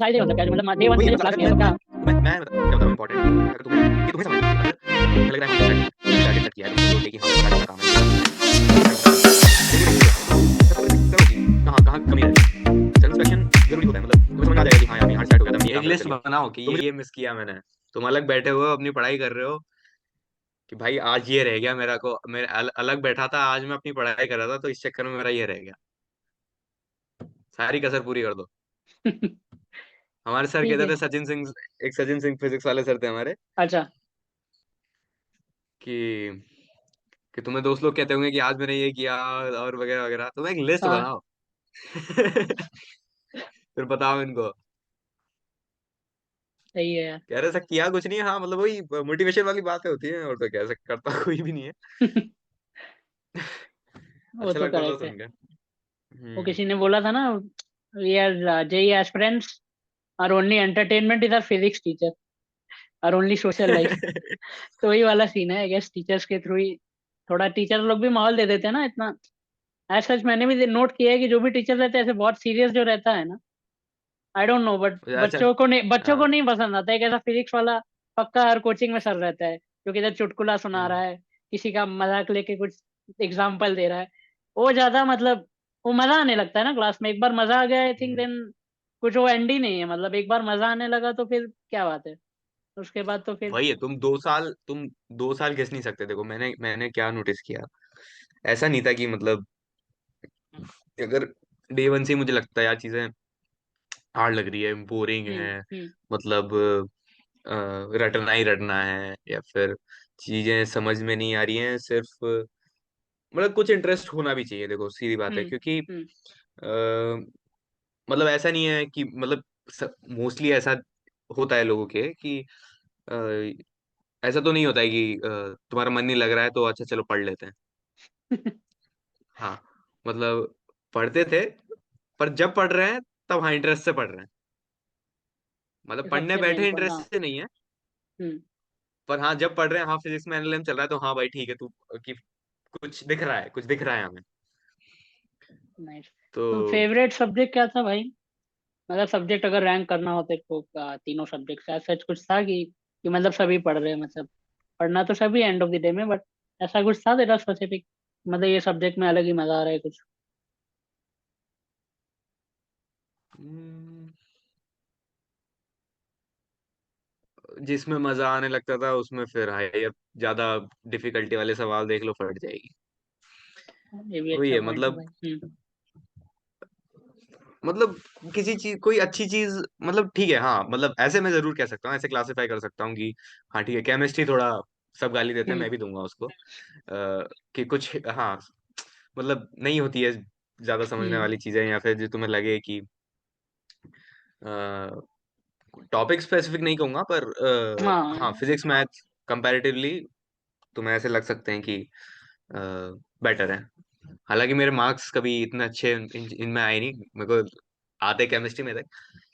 Side मतलब क्या मतलब डे 1 वही है, फिजिक्स मतलब क्लास अगर लिया तो क्या? मैं क्या बता रहा हूँ इम्पोर्टेंट, अगर तुम्हें ये तुम्हें समझ में अगर लग रहा है हमने टारगेट सेट किया है, तुमने बोल दिया कि हाँ हमारा इतना काम है, ये काम करना है, इसमें इतना करना है, देखो रिव्यू सबसे पहले करो कि कहाँ कहाँ कमी रह रही है। सेल्फ इंस्पेक्शन जरूरी होता है, मतलब तुम्हें समझ में आ जाएगा कि हाँ यार यहाँ स्टार्ट हो गया था, हमने ये एक काम गलत कर लिस्ट लिया। बनाओ कि तो मुझे ये मिस किया मैंने। तुम अलग बैठे हुए हो, अपनी पढ़ाई कर रहे हो कि भाई आज ये रह गया मेरा को, मैं अलग बैठा था, आज मैं अपनी पढ़ाई कर रहा था, तो इस चक्कर में मेरा ये रह गया। सारी कसर पूरी कर दो। हमारे सर ठीक कहते है। थे सचिन सिंह, एक सचिन सिंह फिजिक्स वाले सर थे हमारे, अच्छा। कि तुम्हें दोस्त लोग कहते होंगे कि आज मैंने ये किया और वगैरह वगैरह, तुम एक लिस्ट हाँ। बनाओ। फिर बताओ इनको। सही है यार। कह रहे सर किया कुछ नहीं है, हाँ मतलब वही मोटिवेशन वाली बातें होती है, और तो क्या, ऐसा करता कोई भी नहीं है। वो अच्छा तो लगता था करेक्ट है। सुन के। वो हम्म। किसी ने बोला था ना, यार JEE aspirants are only entertainment is are physics teacher are only social life. तो वही वाला सीन है आई गेस, टीचर्स के थ्रू ही थोड़ा टीचर लोग भी माहौल दे देते हैं ना इतना। एज सच मैंने भी नोट किया है कि जो भी टीचर रहते हैं ऐसे बहुत सीरियस जो रहता है ना, आई डोंट नो बट अच्छा। बच्चों को हाँ। नहीं पसंद आता। एक ऐसा फिजिक्स वाला पक्का हर कोचिंग में सर रहता है जो कि इधर चुटकुला सुना हम्म। रहा है, किसी का मजाक लेके कुछ एग्जाम्पल दे रहा है। वो ज्यादा मतलब वो मजा आने लगता है ना क्लास में, एक बार मजा आ गया आई थिंक हम्म। देन कुछ वो एंड ही नहीं है। मतलब एक बार मजा आने लगा तो फिर क्या बात है, उसके बाद तो फिर। वही है, तुम 2 साल घिस नहीं सकते। देखो मैंने क्या नोटिस किया, ऐसा नहीं था कि मतलब अगर डे वन से ही मुझे लगता है यार चीजें हार्ड लग रही है, बोरिंग है, हम्म। मतलब रटना ही रटना है, या फिर चीजें समझ में नहीं आ रही हैं, सिर्फ मतलब कुछ इंटरेस्ट होना भी चाहिए। देखो सीधी बात है, हम्म। क्योंकि हम्म। मतलब ऐसा नहीं है कि मतलब मोस्टली ऐसा होता है लोगों के कि अ, ऐसा तो नहीं होता है कि तुम्हारा मन नहीं लग रहा है तो अच्छा चलो पढ़ लेते हैं। हाँ, मतलब पढ़ते थे, पर जब पढ़ रहे हैं तब हाँ इंटरेस्ट से पढ़ रहे हैं। मतलब ये पढ़ने सबसे मेन बैठे पॉइंट। हाँ। इंटरेस्ट से नहीं है, हम्म। पर हाँ जब पढ़ रहे हैं, हाँ फिजिक्स में एनालिसिस चल रहा है तो हाँ भाई ठीक है, तू कि कुछ दिख रहा है, कुछ दिख रहा है हमें। नाइस। तो तो फेवरेट सब्जेक्ट क्या था भाई? मतलब सब्जेक्ट अगर रैंक करना हो तेरे को तीनों सब्जेक्ट से ऐसा कुछ था कि मतलब सभी पढ़ रहे हैं, मतलब पढ़ना तो सभी एंड ऑफ द डे में, बट ऐसा कुछ था तेरा स्पेसिफिक, मतलब ये सब्जेक्ट में अलग ही मजा आ रहा है कुछ? हम्म, जिसमें मजा आने लगता था उसमें फिर हाई, ज्यादा डिफिकल्टी वाले सवाल देख लो फट जाएगी। ये भी वही अच्छा है पॉइंट है मतलब, भाई। मतलब किसी चीज, कोई अच्छी चीज, मतलब ठीक है, हाँ मतलब ऐसे मैं जरूर कह सकता हूँ, ऐसे क्लासिफाई कर सकता हूँ कि हाँ ठीक है, केमिस्ट्री थोड़ा सब गाली देते हैं, हम्म। मैं भी दूंगा उसको, कि कुछ हाँ मतलब नहीं होती है ज्यादा समझने हम्म। वाली चीजें, या फिर जो तुम्हें लगे कि टॉपिक स्पेसिफिक नहीं कहूंगा, पर हाँ। हाँ फिजिक्स मैथ कंपैरेटिवली तुम्हें ऐसे लग सकते हैं कि बेटर है। हालांकि मेरे मार्क्स कभी इतने अच्छे इनमें आए नहीं, मेरे को आते केमिस्ट्री में तक,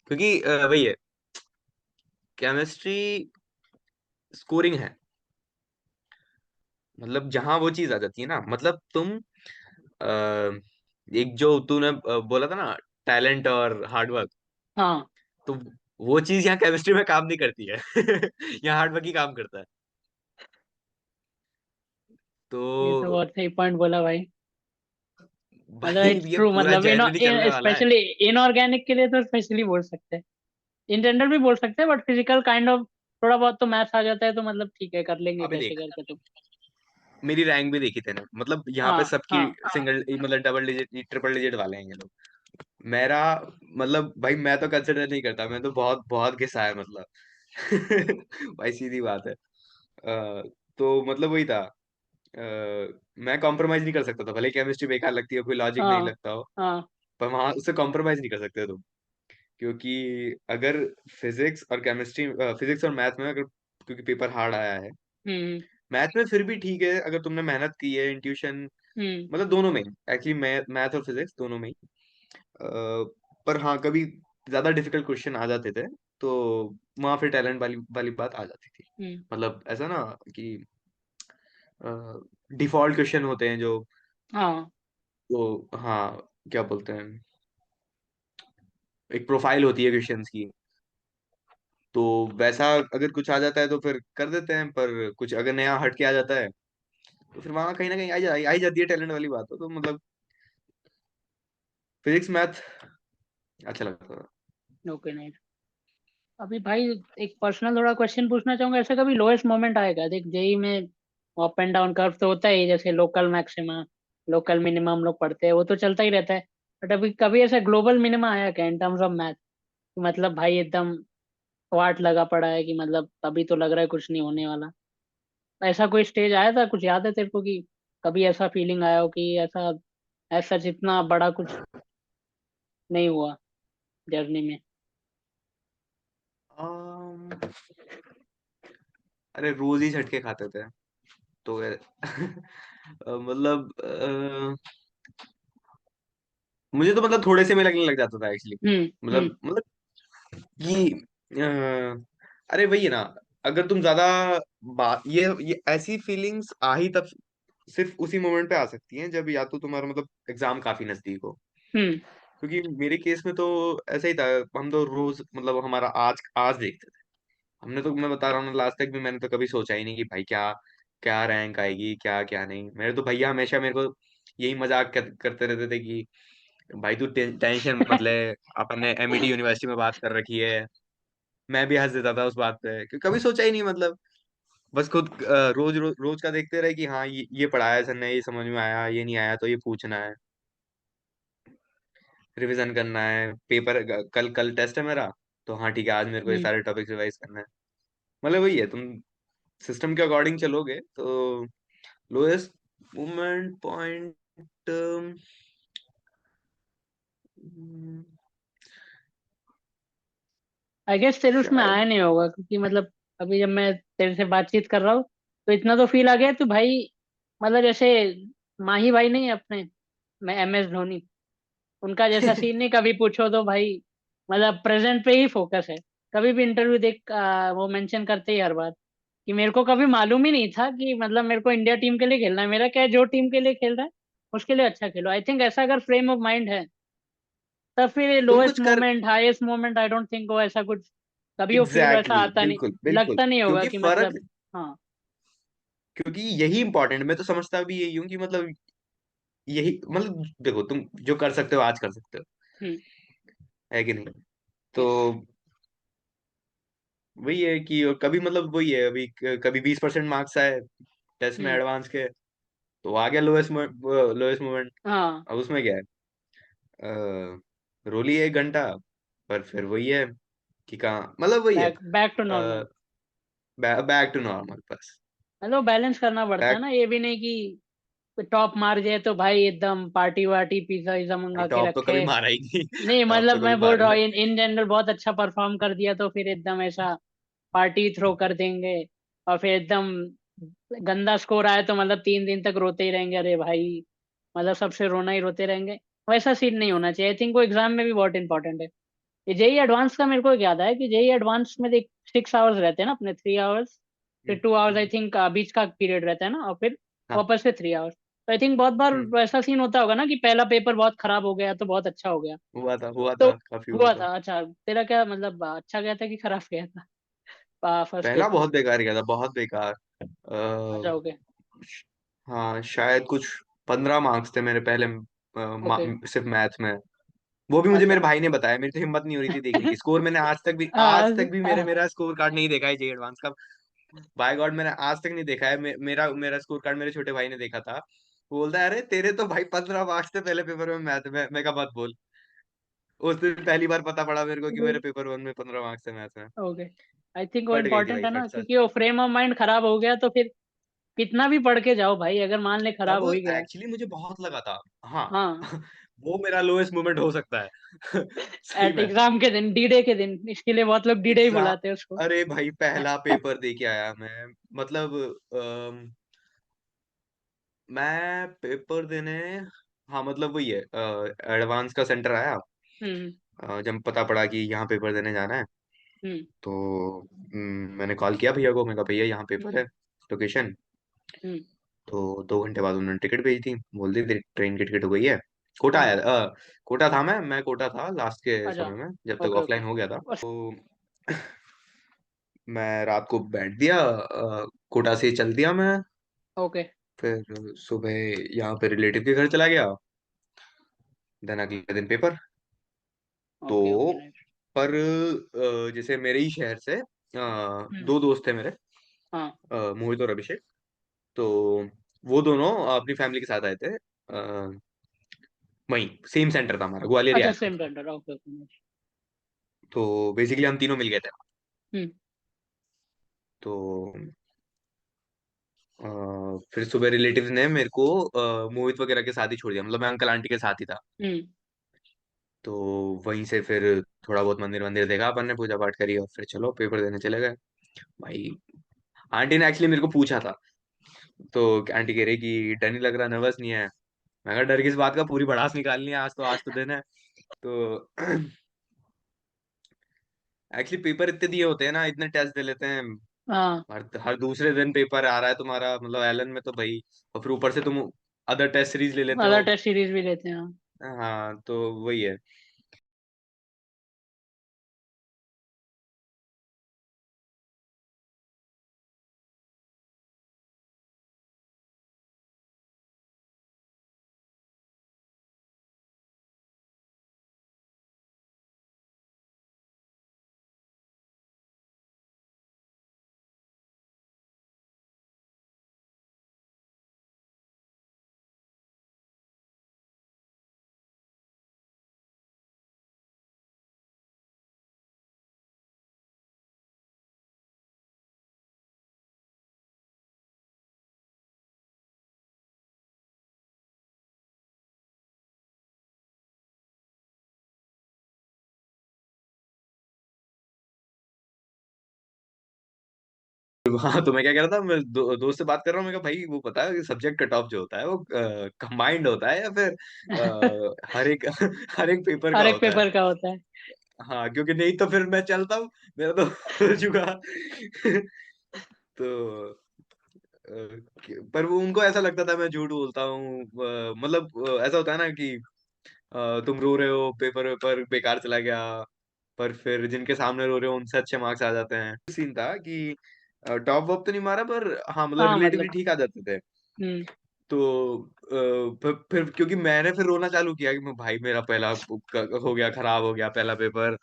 क्योंकि वही है, केमिस्ट्री स्कोरिंग है, मतलब जहां वो चीज आ जाती है ना, मतलब तुम एक जो तूने बोला था ना, टैलेंट और हार्डवर्क, हाँ। तो वो चीज यहाँ केमिस्ट्री में काम नहीं करती है। यहाँ हार्डवर्क ही काम करता है। तो ये तो बहुत सही पॉइंट बोला भाई। मतलब भाई इट्स ये ट्रू, पूरा मतलब जेन्युइनली चलने वाला है। स्पेशली इनऑर्गेनिक के लिए तो स्पेशली बोल सकते हैं, इन जनरल भी बोल सकते हैं, बट फिजिकल काइंड ऑफ थोड़ा बहुत तो मैथ्स आ जाता है तो मतलब ठीक है, कर लेंगे अभी कैसे देख, करके तो। मेरी रैंक भी देखी तेने, मतलब यहाँ पे हाँ। सबकी हाँ। सिंगल मतलब डबल डिजिट ट्रिपल डिजिट वाले हैं ये लोग। मेरा मतलब भाई मैं तो कंसिडर नहीं करता, मैं तो बहुत बहुत घिसा है मतलब। भाई सीधी बात है। तो मतलब वही था, मैं कॉम्प्रोमाइज नहीं कर सकता था, भले केमिस्ट्री बेकार लगती हो, कोई लॉजिक नहीं हाँ। लगता हो, हाँ। पर वहां उससे कॉम्प्रोमाइज नहीं कर सकते तुम। क्योंकि अगर फिजिक्स और मैथ में अगर, क्योंकि पेपर हार्ड आया है, हम्म। मैथ में फिर भी ठीक है अगर तुमने मेहनत की है, इंट्यूशन, हम्म। मतलब दोनों में एक्चुअली, मैथ और फिजिक्स दोनों में ही। पर हाँ कभी ज्यादा डिफिकल्ट क्वेश्चन आ जाते थे, तो वहां फिर टैलेंट वाली वाली बात आ जाती थी। हम्म। मतलब ऐसा ना कि डिफॉल्ट क्वेश्चन होते हैं जो, हाँ। वो हाँ क्या बोलते हैं, एक प्रोफाइल होती है क्वेश्चंस की, तो वैसा अगर कुछ आ जाता है तो फिर कर देते हैं, पर कुछ अगर नया हट के आ जाता है तो फिर वहां कहीं ना कहीं आई जाती है टैलेंट वाली बात। तो मतलब फिजिक्स मैथ अच्छा लगता था। ओके नहीं। अभी भाई एक पर्सनल थोड़ा क्वेश्चन पूछना चाहूंगा, ऐसा कभी लोएस्ट मोमेंट आएगा देख जेई में? अप एंड डाउन कर्व तो होता ही है, जैसे लोकल मैक्सिमा लोकल मिनिमम हम लोग पढ़ते हैं, वो तो चलता ही रहता है। बट अभी कभी ऐसा ग्लोबल मिनिमा आया क्या इन टर्म्स ऑफ मैथ? मतलब भाई एकदम वाट लगा पड़ा है कि मतलब अभी तो लग रहा है कुछ नहीं होने वाला। ऐसा कोई स्टेज आया था, कुछ याद है तेरे को कि कभी ऐसा फीलिंग आया हो कि ऐसा ऐसा जितना बड़ा कुछ नहीं हुआ जर्नी में? अम, अरे रोज ही झटके खाते थे तो मतलब मुझे तो मतलब थोड़े से में लगने लग जाता था एक्चुअली। हम्म। मतलब कि अरे वही है ना, अगर तुम ज्यादा बात ये ऐसी फीलिंग्स आ ही तब सिर्फ उसी मोमेंट पे आ सकती हैं जब या तो तुम्हारा मतलब एग्जाम काफी नजदीक हो। हम्म। क्योंकि मेरे केस में तो ऐसा ही था। हम तो रोज मतलब हमारा आज आज देखते थे। हमने तो, मैं बता रहा हूँ लास्ट तक भी मैंने तो कभी सोचा ही नहीं कि भाई क्या क्या रैंक आएगी, क्या क्या नहीं। मेरे तो भैया हमेशा मेरे को यही मजाक करते रहते थे कि भाई तू टेंशन मत ले, अपन ने एमईटी यूनिवर्सिटी में बात कर रखी है। मैं भी हंस देता था उस बात पे, क्योंकि कभी सोचा ही नहीं मतलब। बस खुद रोज का देखते रहे कि हाँ ये पढ़ाया सर ने, ये समझ में आया, ये नहीं आया तो ये पूछना है, रिवीजन करना है, पेपर कल कल टेस्ट है मेरा, तो हाँ ठीक है आज मेरे को ये हम्म। सारे टॉपिक रिवाइज करना है। मतलब वही है, तुम सिस्टम के अकॉर्डिंग चलोगे तो lowest movement point I guess तेरे उसमें शायद। आया नहीं होगा, क्योंकि मतलब अभी जब मैं तेरे से बातचीत कर रहा हूँ तो इतना तो फील आ गया, तो भाई मतलब जैसे माही भाई नहीं है अपने, मैं MS धोनी, उनका जैसा सीन नहीं कभी पूछो तो भाई, मतलब प्रेजेंट पे ही फोकस है। कभी भी इंटरव्यू देख वो मेंशन करते ही हर बार कि मेरे को कभी मालूम ही नहीं था कि मतलब मेरे को इंडिया टीम के लिए खेलना है, मेरा क्या है, जो टीम के लिए खेल रहा है उसके लिए अच्छा खेलो। आई थिंक ऐसा अगर फ्रेम ऑफ माइंड है तब फिर तुम लोएस्ट कुछ कर, moment highest moment I don't think हो ऐसा कुछ कभी वो फील वैसा एग्जैक्टली आता नहीं, बिल्कुल बिल्कुल, लगता नहीं होगा क्योंकि कि फर्क, मतलब। हाँ। क्योंकि यही इंपॉर्टेंट, मैं तो समझता भी यही हूँ कि मतलब यही मतलब देखो, तुम जो कर सकते हो आज कर सकते हो, हम्म। है कि नहीं? तो यस। वही है कि और कभी मतलब वही है, अभी कभी 20% मार्क्स आए टेस्ट में हम्म। एडवांस के, तो आ गया लोएस्ट मोमेंट। हाँ। अब उसमें क्या है, रोली 1 घंटा, पर फिर वही है कि कहाँ मतलब वही है, back back to normal. Back to normal बस। मतलब बैलेंस करना पड़ता है बैक, ना, ये भी नहीं कि टॉप मार जाए तो भाई एकदम पार्टी वार्टी पिज्जा विज्जा मंगा के टॉप तो रखे। कभी मारा ही नहीं। नहीं टॉप तो मतलब कभी मैं बोल मारा रहा हूँ नहीं। इन जनरल बहुत अच्छा परफॉर्म कर दिया तो फिर एकदम ऐसा पार्टी थ्रो कर देंगे, और फिर एकदम गंदा स्कोर आया तो मतलब 3 दिन तक रोते ही रहेंगे, अरे भाई मतलब सबसे रोना ही रोते रहेंगे। वैसा सीन नहीं होना चाहिए। आई थिंक वो एग्जाम में भी बहुत इंपॉर्टेंट है। ये जेई एडवांस का मेरे को एक याद है कि जेई एडवांस में देख 6 आवर्स रहते हैं ना अपने, 3 आवर्स, फिर 2 आवर्स आई हम्म, थिंक बीच का पीरियड रहता है ना, और फिर हाँ। वापस से 3 आवर्स। तो आई थिंक बहुत बार हम्म, वैसा सीन होता होगा ना कि पहला पेपर बहुत खराब हो गया तो बहुत अच्छा हो गया। हुआ तो था, काफी हुआ हुआ था। था। अच्छा तेरा क्या मतलब अच्छा गया था कि खराब गया था फर्स्ट पहला पेपर? बहुत बेकार गया था, बहुत बेकार। अच्छा। ओके। हाँ शायद कुछ 15 मार्क्स थे मेरे पहले, ओके। सिर्फ मैथ में। वो भी मुझे अच्छा। मेरे भाई ने बताया, मेरी तो हिम्मत नहीं हो रही थी देखने की स्कोर। मैंने हाँ। आज तक भी मेरा स्कोर कार्ड नहीं देखा है जे एडवांस का। बाय गॉड मैंने आज तक नहीं देखा है। मेरा मेरा स्कोर कार्ड मेरे छोटे भाई ने देखा था। वो बोलता है अरे तेरे तो भाई 15 मार्क्स थे पहले पेपर में मैथ में। मैं कहा मत बोल। उस दिन पहली बार पता पड़ा मेरे को कि मेरे पेपर 1 में 15 मार्क्स थे मैथ में। ओके। आई थिंक वो फट गई थी इम्पोर्टेंट भाई, है ना, फट सच। क्योंकि वो फ्रेम ऑफ माइंड खराब हो गया तो फिर कितना भी पढ़ के जाओ भाई, अगर मान ले खराब तब हो ही गया। एक्चुअली मुझे बहुत लगा था, हाँ। हाँ। वो मेरा लोएस्ट मोमेंट हो सकता है। सही एट में। एग्जाम के दिन, डी डे के दिन, इसके लिए बहुत लोग डी डे ही एग्जाम, बुलाते हैं उसको। अरे भाई पहला पेपर दे के आया मैं। मतलब मैं पेपर देने, हाँ मतलब वही है, एडवांस का सेंटर आया। हम्म। जब पता पड़ा कि यहाँ पेपर देने जाना है, हम्म। तो मैंने कॉल किया भैया को। मैं कहा भैया यहाँ पेपर है, लोकेशन। हम्म। तो 2 घंटे बाद उन्होंने टिकट भेज दी, बोल दी तेरी ट्रेन की टिकट हो गई है, कोटा हाँ आया कोटा था, मैं कोटा था लास्ट के अच्छा समय में, जब तक ओके ओके ऑफलाइन हो गया था। बस तो मैं रात को बैठ दिया, कोटा से चल दिया मैं। ओके फिर सुबह यहाँ पे रिलेटिव के घर चला गया। देन अगले दिन पेपर। तो ओके ओके नाइस पर जैसे मेरे ही शहर से हम्म दो दोस्त थे मेरे, हाँ मोहित और अभिषेक। तो वो दोनों अपनी फैमिली के साथ आए थे, वहीं सेम सेंटर था हमारा, ग्वालियर ही अच्छा आया था। Same centre okay okay nice तो बेसिकली हम तीनों मिल गए थे। हम्म तो फिर सुबह रिलेटिव ने मेरे को मोहित वगैरह के साथ ही छोड़ दिया, मतलब मैं अंकल आंटी के साथ ही था। हम्म तो वहीं से फिर थोड़ा बहुत मंदिर मंदिर देखा अपन ने, पूजा पाठ करी, और फिर चलो पेपर देने चले गए भाई। आंटी ने एक्चुअली मेरे को पूछा था। तो आंटी कह रही कि डर नहीं लग रहा, नर्वस नहीं है। मैं कहा डर किस बात का, पूरी भड़ास निकालनी है, आज तो देना है। तो एक्चुअली पेपर इतने दिए होते हैं ना, इतने टेस्ट दे लेते हैं। हाँ हर दूसरे दिन पेपर आ रहा है तुम्हारा, मतलब एलन में तो भाई। और फिर ऊपर से तुम अदर टेस्ट सीरीज ले लेते अदर हो। टेस्ट सीरीज भी लेते हैं हाँ हाँ, तो वही है। हाँ, तो मैं क्या कह रहा था, मैं दोस्त से बात कर रहा हूँ, मैं कहा भाई वो पता है सब्जेक्ट कट ऑफ जो होता है वो कंबाइंड होता है या फिर हर एक हर एक पेपर का हर एक होता है। पेपर का होता है हाँ, क्योंकि नहीं तो फिर मैं चलता हूँ, मेरा तो हो चुका। तो पर वो उनको ऐसा लगता था मैं झूठ बोलता हूँ, मतलब ऐसा होता है ना कि तुम रो रहे हो, पेपर वेपर बेकार चला गया, पर फिर जिनके सामने रो रहे हो उनसे अच्छे मार्क्स आ जाते हैं। सीन था कि टॉप वॉप तो नहीं मारा, पर हाँ मतलब हाँ रिलेटिवली मतलब ठीक आ जाते थे। हम्म तो फिर क्योंकि मैंने फिर रोना चालू किया कि मैं भाई मेरा पहला हो गया, खराब हो गया पहला पेपर।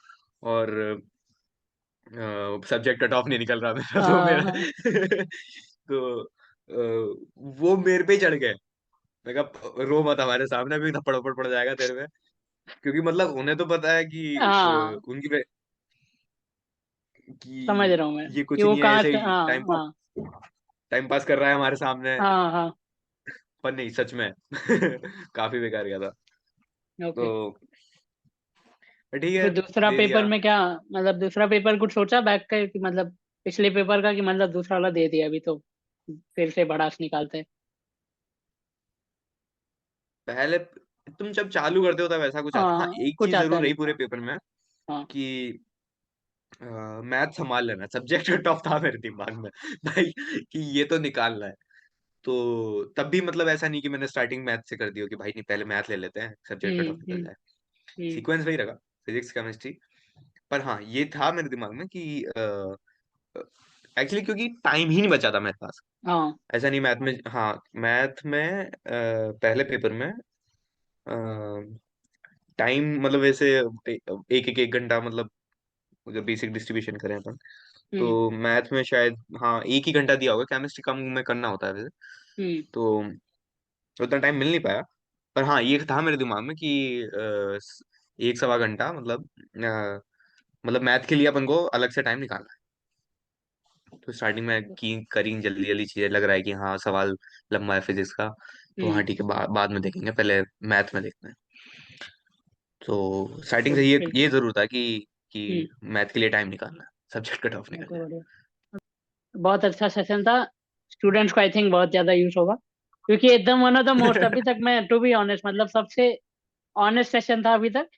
और सब्जेक्ट कट ऑफ नहीं निकल रहा मेरा, तो हाँ मेरा हाँ तो वो मेरे पे ही चढ़ गए। मैं कहा रो मत हमारे सामने, अभी थप्पड़ वप्पड़ पड़ जाएगा तेरे में। क्योंकि मतलब उन्हें तो पता है कि हाँ समझ कि रहा हूँ मैं ये कि कुछ वो नहीं है, कहाँ ऐसे से ही हाँ टाइम पास हाँ टाइम पास कर रहा है हमारे सामने। हाँ हाँ पर नहीं, सच में काफी बेकार गया था। तो ओके ठीक है, फिर दूसरा दे पेपर दिया। में क्या मतलब दूसरा पेपर कुछ सोचा बैक का कि मतलब पिछले पेपर का कि मतलब दूसरा वाला दे दिया अभी तो फिर से भड़ास निकालते हैं पहले तुम जब चालू करते हो तब ऐसा कुछ आता, हाँ हाँ एक कुछ चीज आता जरूर रही नहीं पूरे हाँ पेपर में हाँ कि मैथ संभाल लेना, सब्जेक्ट टफ था मेरे दिमाग में भाई, कि ये तो निकालना है। तो तब भी मतलब ऐसा नहीं कि मैंने स्टार्टिंग मैथ से कर दी हो कि भाई नहीं पहले मैथ ले लेते हैं, सब्जेक्ट हम्म टफ निकल हम्म जाए। हम्म सीक्वेंस वही रखा, फिजिक्स केमिस्ट्री। पर हाँ ये था मेरे दिमाग में कि एक्चुअली क्योंकि टाइम ही नहीं बचा था मेरे पास। हाँ ऐसा नहीं, मैथ में, हाँ मैथ में पहले पेपर में टाइम मतलब वैसे एक घंटा, मतलब जब बेसिक डिस्ट्रीब्यूशन करें अपन, तो हम्म मैथ में शायद हाँ एक ही घंटा दिया होगा, केमिस्ट्री कम में करना होता है वैसे। हम्म तो उतना टाइम मिल नहीं पाया। पर हाँ ये था मेरे दिमाग में कि एक सवा घंटा, मतलब मैथ के लिए अपन को अलग से टाइम निकालना है। तो स्टार्टिंग में की करी जल्दी जल्दी चीजें, लग रहा है कि हाँ सवाल लंबा है फिजिक्स का। तो हाँ हम्म ठीक है, बाद में देखेंगे, पहले मैथ में देखते हैं। तो स्टार्टिंग तो से ये फिर ये जरूर था कि हम्म मैथ के लिए टाइम निकालना है, सब्जेक्ट कट ऑफ निकल ओके जाए। बढ़िया बहुत अच्छा सेशन था स्टूडेंट्स को आई थिंक बहुत ज्यादा यूज होगा क्योंकि एकदम वन ऑफ द मोस्ट अभी तक मैं टू बी ऑनेस्ट मतलब सबसे ऑनेस्ट सेशन था अभी तक